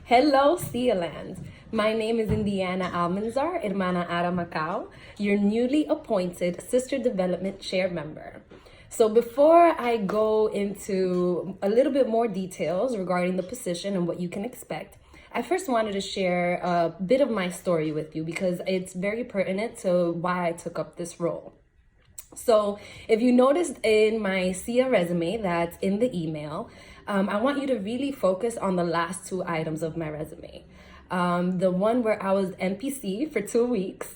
Hello, Land. My name is Indiana Almanzar, Hermana Ara Macau, your newly appointed Sister Development Chair member. So before I go into a little bit more details regarding the position and what you can expect, I first wanted to share a bit of my story with you because it's very pertinent to why I took up this role. So if you noticed in my SIA resume that's in the email, I want you to really focus on the last two items of my resume. The one where I was NPC for 2 weeks,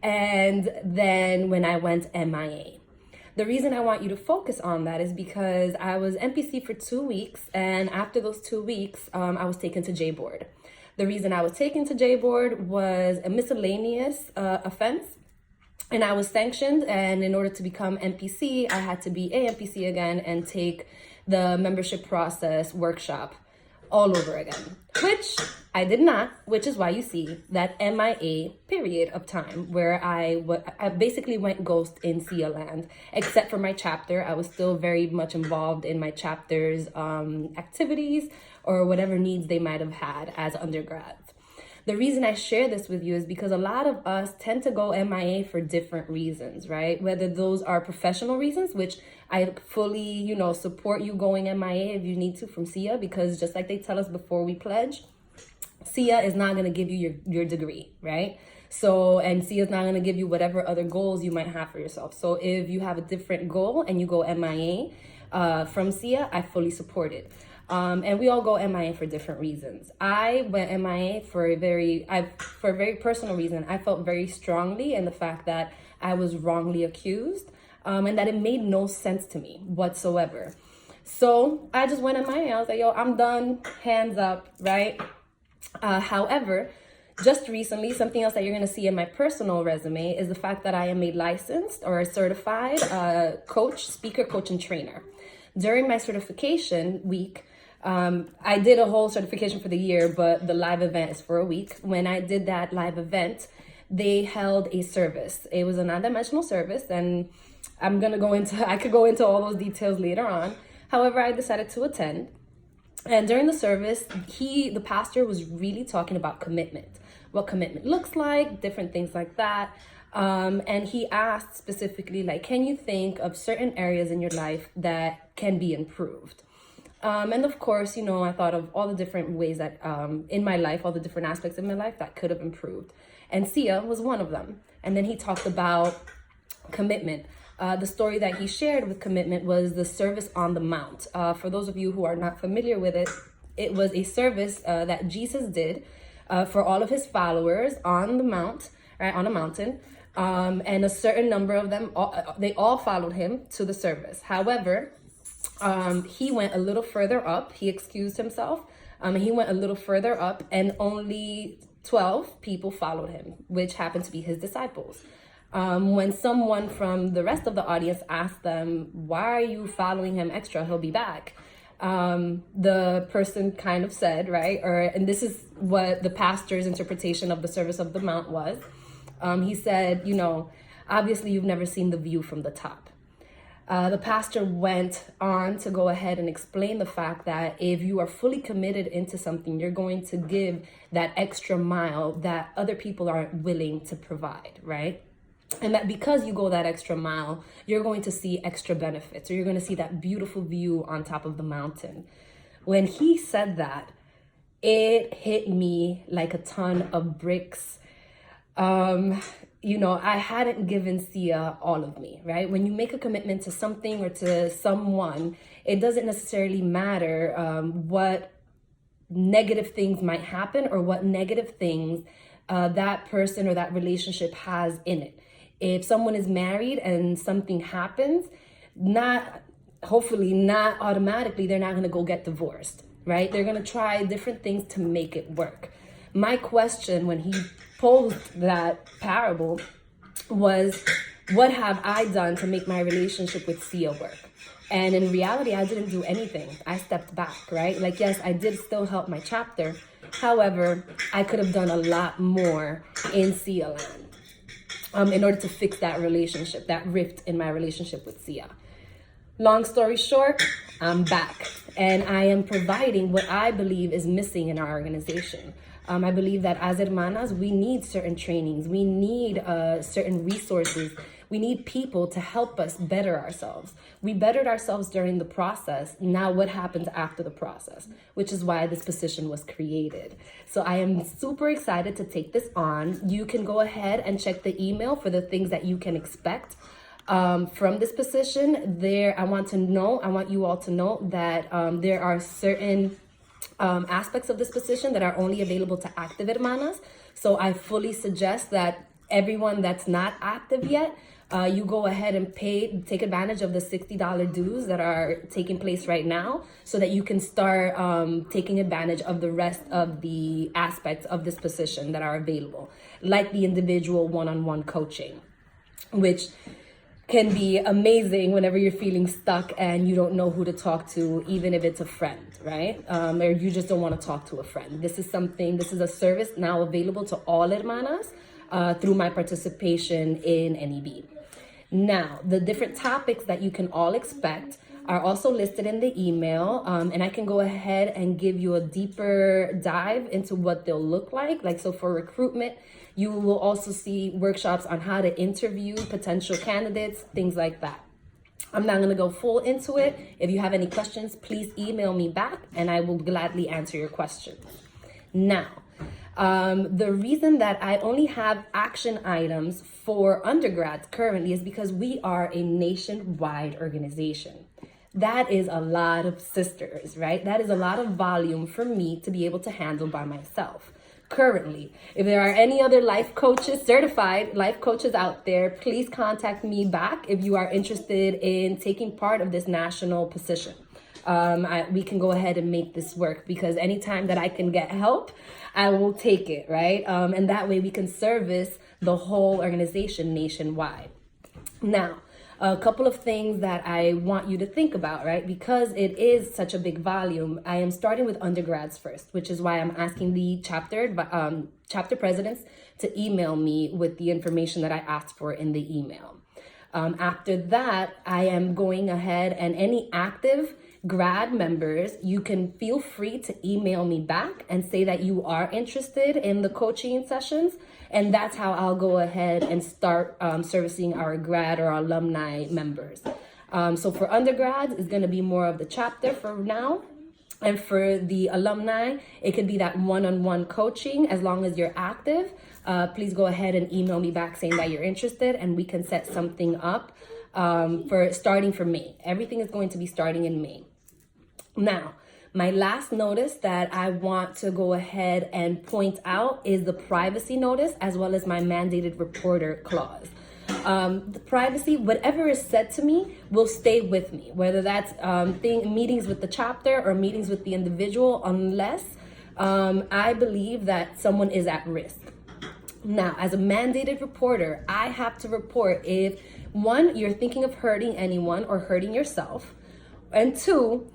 and then when I went MIA. The reason I want you to focus on that is because I was NPC for 2 weeks, and after those 2 weeks, I was taken to J board. The reason I was taken to J board was a miscellaneous offense. And I was sanctioned, and in order to become NPC, I had to be a NPC again and take the membership process workshop all over again, which I did not, which is why you see that MIA period of time where I basically went ghost in SIA land, except for my chapter. I was still very much involved in my chapter's activities or whatever needs they might have had as undergrads. The reason I share this with you is because a lot of us tend to go MIA for different reasons, right? Whether those are professional reasons, which I fully, support you going MIA if you need to from SIA, because just like they tell us before we pledge, SIA is not going to give you your degree, right? So, and SIA is not going to give you whatever other goals you might have for yourself. So if you have a different goal and you go MIA from SIA, I fully support it. And we all go MIA for different reasons. I went MIA for a very personal reason. I felt very strongly in the fact that I was wrongly accused, and that it made no sense to me whatsoever. So I just went MIA. I was like, yo, I'm done, hands up, right? However, just recently, something else that you're going to see in my personal resume is the fact that I am a licensed or a certified speaker, coach, and trainer. During my certification week, I did a whole certification for the year, but the live event is for a week. When I did that live event, they held a service. It was a non-dimensional service, and I could go into all those details later on. However, I decided to attend. And during the service, the pastor was really talking about commitment, what commitment looks like, different things like that. And he asked specifically, can you think of certain areas in your life that can be improved? And of course, I thought of all the different ways that in my life, all the different aspects of my life that could have improved. And SIA was one of them. And then he talked about commitment. The story that he shared with commitment was the service on the Mount. For those of you who are not familiar with it, it was a service that Jesus did for all of his followers on the Mount, right, on a mountain. And a certain number of them, they all followed him to the service. However, he went a little further up. He excused himself. He went a little further up, and only 12 people followed him, which happened to be his disciples. When someone from the rest of the audience asked them, why are you following him extra? He'll be back. The person kind of said, right, and this is what the pastor's interpretation of the service of the Mount was. He said, obviously you've never seen the view from the top. The pastor went on to go ahead and explain the fact that if you are fully committed into something, you're going to give that extra mile that other people aren't willing to provide, right? And that because you go that extra mile, you're going to see extra benefits, or you're going to see that beautiful view on top of the mountain. When he said that, it hit me like a ton of bricks. I hadn't given SIA all of me, right? When you make a commitment to something or to someone, it doesn't necessarily matter what negative things might happen or what negative things that person or that relationship has in it. If someone is married and something happens, hopefully not automatically, they're not going to go get divorced, right? They're going to try different things to make it work. My question when he posed that parable was, what have I done to make my relationship with SIA work? And in reality, I didn't do anything. I stepped back, right? Yes, I did still help my chapter. However, I could have done a lot more in SIA land in order to fix that relationship, that rift in my relationship with SIA. Long story short, I'm back and I am providing what I believe is missing in our organization. I believe that as hermanas, we need certain trainings, we need certain resources, we need people to help us better ourselves. We bettered ourselves during the process. Now, what happens after the process? Which is why this position was created. So I am super excited to take this on. You can go ahead and check the email for the things that you can expect from this position. I want you all to know that there are certain aspects of this position that are only available to active hermanas. So I fully suggest that everyone that's not active yet, you go ahead and take advantage of the $60 dues that are taking place right now so that you can start taking advantage of the rest of the aspects of this position that are available, like the individual one-on-one coaching, which can be amazing whenever you're feeling stuck and you don't know who to talk to, even if it's a friend, right? Or you just don't want to talk to a friend. This is a service now available to all hermanas through my participation in NEB. Now, the different topics that you can all expect are also listed in the email, and I can go ahead and give you a deeper dive into what they'll look like. Like, so for recruitment, you will also see workshops on how to interview potential candidates, things like that. I'm not going to go full into it. If you have any questions, please email me back and I will gladly answer your questions. Now, the reason that I only have action items for undergrads currently is because we are a nationwide organization. That is a lot of sisters, right? That is a lot of volume for me to be able to handle by myself. Currently, if there are any other life coaches, certified life coaches out there, please contact me back if you are interested in taking part of this national position. We can go ahead and make this work, because anytime that I can get help, I will take it, right? And that way we can service the whole organization nationwide. Now, a couple of things that I want you to think about, right? Because it is such a big volume, I am starting with undergrads first, which is why I'm asking the chapter presidents to email me with the information that I asked for in the email. After that, I am going ahead, and any active grad members, you can feel free to email me back and say that you are interested in the coaching sessions. And that's how I'll go ahead and start servicing our grad or alumni members. So for undergrads, it's going to be more of the chapter for now. And for the alumni, it could be that one-on-one coaching. As long as you're active, please go ahead and email me back saying that you're interested, and we can set something up for starting for May. Everything is going to be starting in May. Now, my last notice that I want to go ahead and point out is the privacy notice, as well as my mandated reporter clause. The privacy, whatever is said to me will stay with me, whether that's meetings with the chapter or meetings with the individual, unless I believe that someone is at risk. Now, as a mandated reporter, I have to report if, one, you're thinking of hurting anyone or hurting yourself, and two,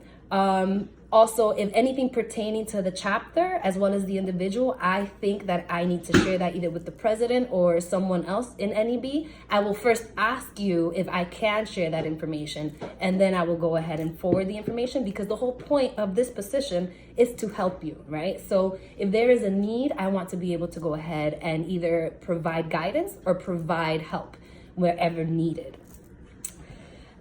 also, if anything pertaining to the chapter as well as the individual, I think that I need to share that either with the president or someone else in NEB. I will first ask you if I can share that information, and then I will go ahead and forward the information, because the whole point of this position is to help you, right? So if there is a need, I want to be able to go ahead and either provide guidance or provide help wherever needed.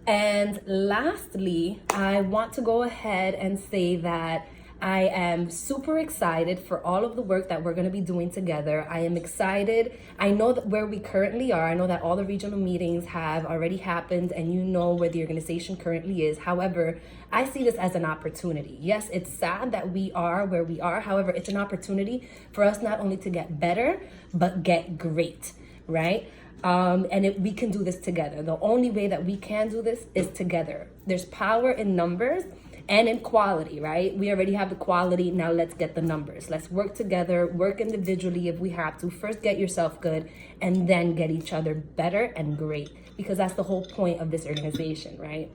And lastly, I want to go ahead and say that I am super excited for all of the work that we're going to be doing together. I am excited. I know that where we currently are, I know that all the regional meetings have already happened, and you know where the organization currently is. However, I see this as an opportunity. Yes, it's sad that we are where we are. However, it's an opportunity for us not only to get better, but get great, right? We can do this together. The only way that we can do this is together. There's power in numbers and in quality, right? We already have the quality. Now let's get the numbers. Let's work together, work individually if we have to. First get yourself good, and then get each other better and great, because that's the whole point of this organization, right?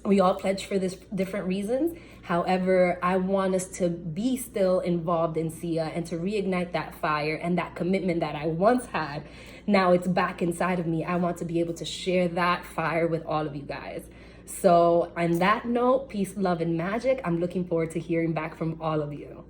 We all pledge for this different reasons. However, I want us to be still involved in SIA and to reignite that fire and that commitment that I once had. Now it's back inside of me. I want to be able to share that fire with all of you guys. So on that note, peace, love, and magic. I'm looking forward to hearing back from all of you.